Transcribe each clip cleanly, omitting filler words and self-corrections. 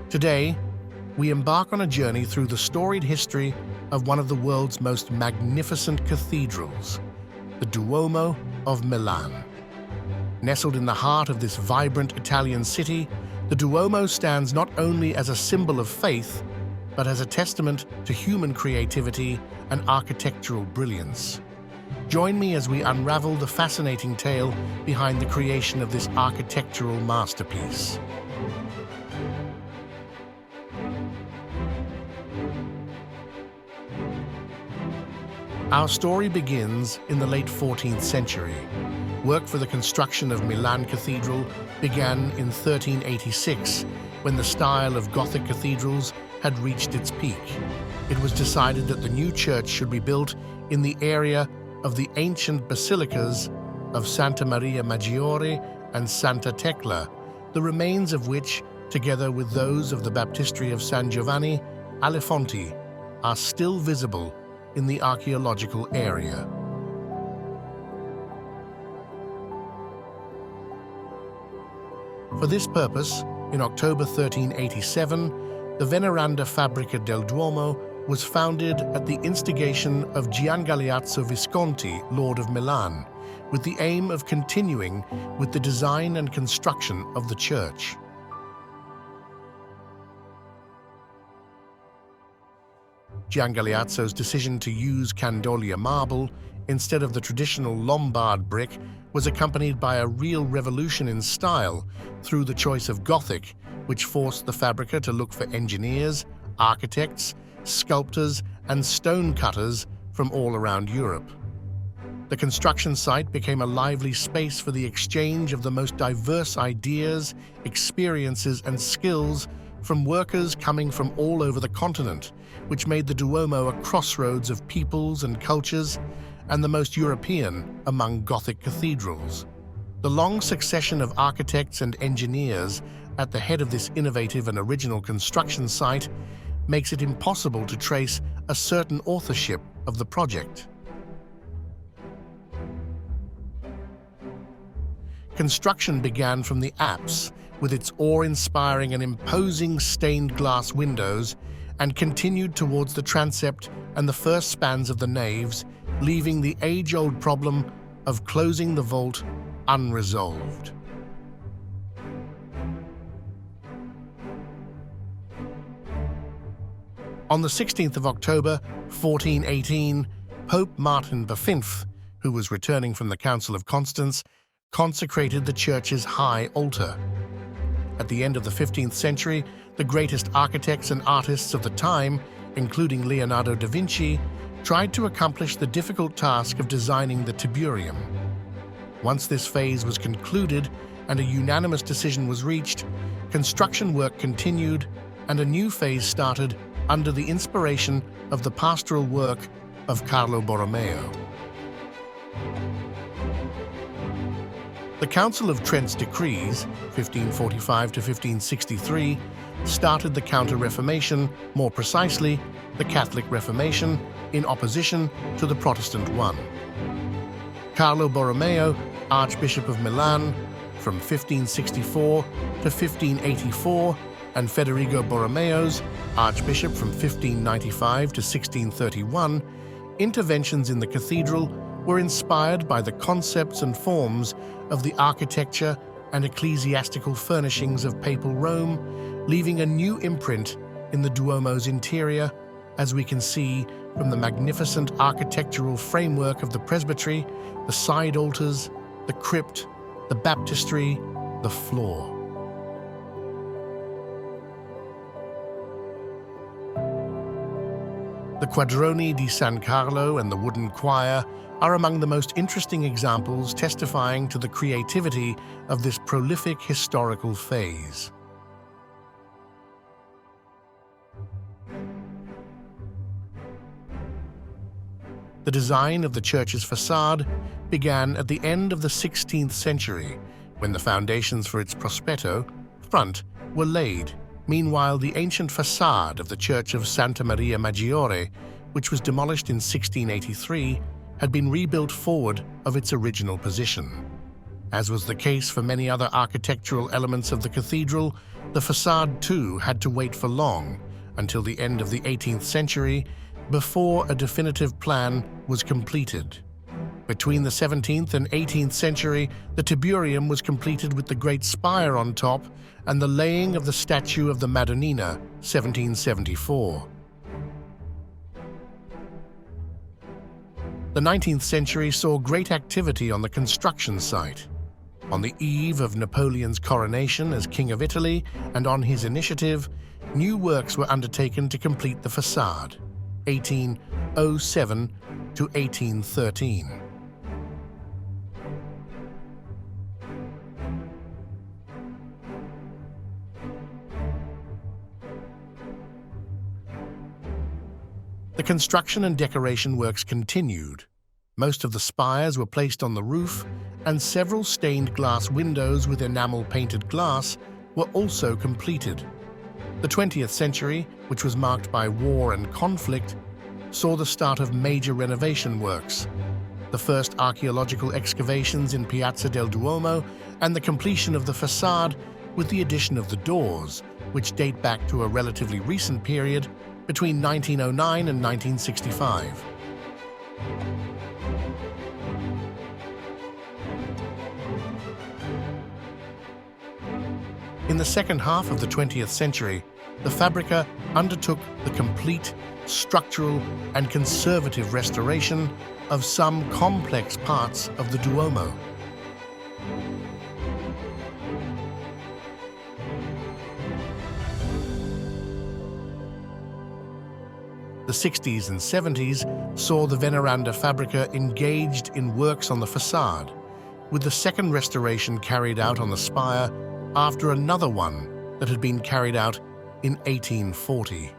Today, we embark on a journey through the storied history of one of the world's most magnificent cathedrals, the Duomo of Milan. Nestled in the heart of this vibrant Italian city, the Duomo stands not only as a symbol of faith, but as a testament to human creativity and architectural brilliance. Join me as we unravel the fascinating tale behind the creation of this architectural masterpiece. Our story begins in the late 14th century. Work for the construction of Milan Cathedral began in 1386, when the style of Gothic cathedrals had reached its peak. It was decided that the new church should be built in the area of the ancient basilicas of Santa Maria Maggiore and Santa Tecla, the remains of which, together with those of the baptistry of San Giovanni alle Fonti, are still visible in the archaeological area. For this purpose, in October 1387, the Veneranda Fabbrica del Duomo was founded at the instigation of Gian Galeazzo Visconti, Lord of Milan, with the aim of continuing with the design and construction of the church. Gian Galeazzo's decision to use Candolia marble instead of the traditional Lombard brick was accompanied by a real revolution in style through the choice of Gothic, which forced the Fabbrica to look for engineers, architects, sculptors, and stone cutters from all around Europe. The construction site became a lively space for the exchange of the most diverse ideas, experiences, and skills from workers coming from all over the continent, which made the Duomo a crossroads of peoples and cultures and the most European among Gothic cathedrals. The long succession of architects and engineers at the head of this innovative and original construction site makes it impossible to trace a certain authorship of the project. Construction began from the apse, with its awe-inspiring and imposing stained glass windows, and continued towards the transept and the first spans of the naves, leaving the age-old problem of closing the vault unresolved. On the 16th of October, 1418, Pope Martin V, who was returning from the Council of Constance, consecrated the church's high altar. At the end of the 15th century, the greatest architects and artists of the time, including Leonardo da Vinci, tried to accomplish the difficult task of designing the Tiburium. Once this phase was concluded and a unanimous decision was reached, construction work continued and a new phase started under the inspiration of the pastoral work of Carlo Borromeo. The Council of Trent's decrees, 1545 to 1563, started the Counter-Reformation, more precisely, the Catholic Reformation, in opposition to the Protestant one. Carlo Borromeo, Archbishop of Milan, from 1564 to 1584, and Federico Borromeo's, Archbishop from 1595 to 1631, interventions in the cathedral were inspired by the concepts and forms of the architecture and ecclesiastical furnishings of Papal Rome, leaving a new imprint in the Duomo's interior, as we can see from the magnificent architectural framework of the presbytery, the side altars, the crypt, the baptistry, the floor. The Quadroni di San Carlo and the wooden choir are among the most interesting examples testifying to the creativity of this prolific historical phase. The design of the church's facade began at the end of the 16th century, when the foundations for its prospetto, front, were laid. Meanwhile, the ancient facade of the church of Santa Maria Maggiore, which was demolished in 1683, had been rebuilt forward of its original position. As was the case for many other architectural elements of the cathedral, the facade too had to wait for long, until the end of the 18th century, before a definitive plan was completed. Between the 17th and 18th century, the Tiburium was completed with the great spire on top and the laying of the statue of the Madonnina, 1774. The 19th century saw great activity on the construction site. On the eve of Napoleon's coronation as King of Italy and on his initiative, new works were undertaken to complete the facade, 1807 to 1813. The construction and decoration works continued. Most of the spires were placed on the roof, and several stained glass windows with enamel-painted glass were also completed. The 20th century, which was marked by war and conflict, saw the start of major renovation works, the first archaeological excavations in Piazza del Duomo, and the completion of the facade with the addition of the doors, which date back to a relatively recent period between 1909 and 1965. In the second half of the 20th century, the Fabbrica undertook the complete, structural, and conservative restoration of some complex parts of the Duomo. The 60s and 70s saw the Veneranda Fabbrica engaged in works on the facade, with the second restoration carried out on the spire after another one that had been carried out in 1840.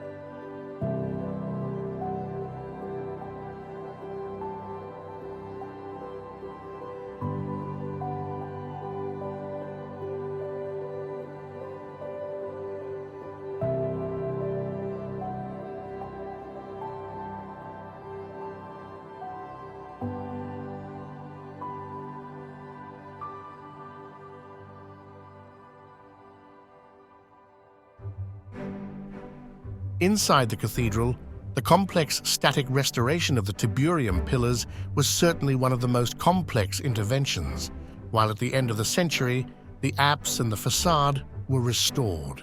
Inside the cathedral, the complex static restoration of the Tiburium pillars was certainly one of the most complex interventions, while at the end of the century, the apse and the facade were restored.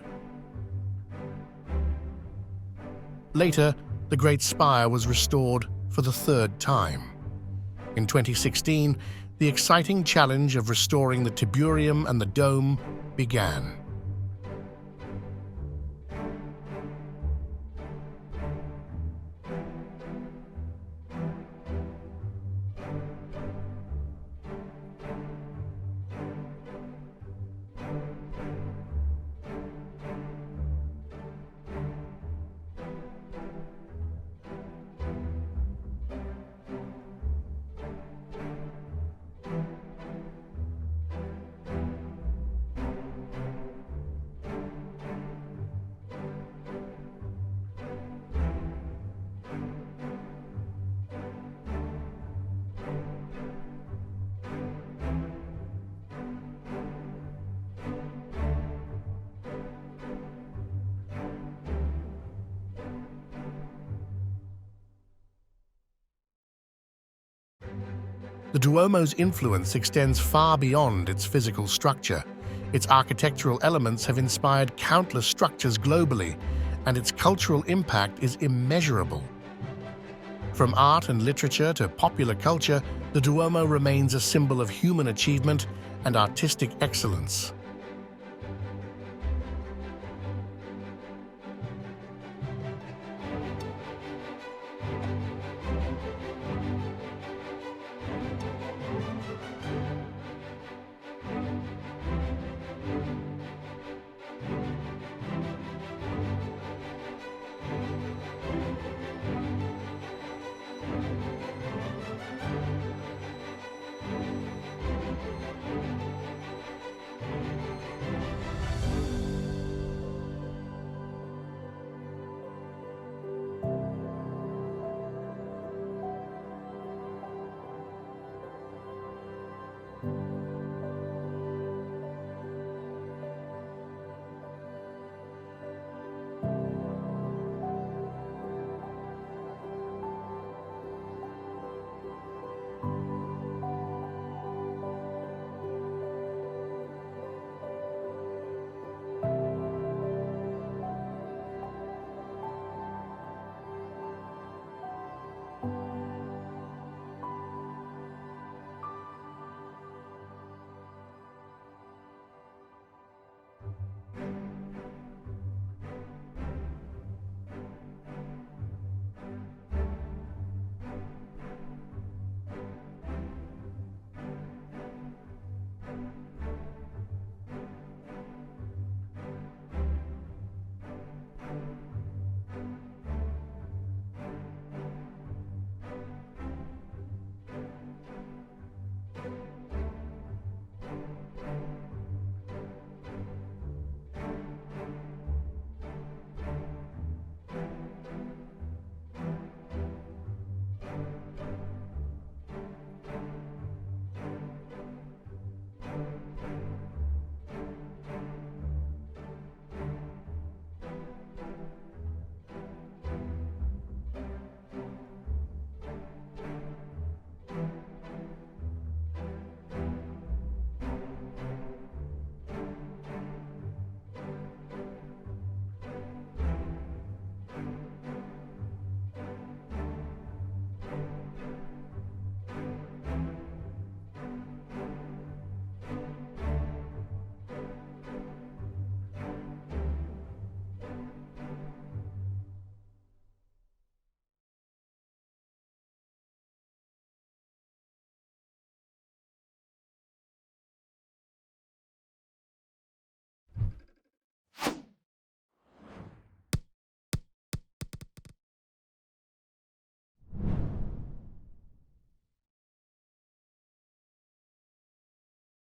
Later, the great spire was restored for the third time. In 2016, the exciting challenge of restoring the Tiburium and the dome began. The Duomo's influence extends far beyond its physical structure. Its architectural elements have inspired countless structures globally, and its cultural impact is immeasurable. From art and literature to popular culture, the Duomo remains a symbol of human achievement and artistic excellence.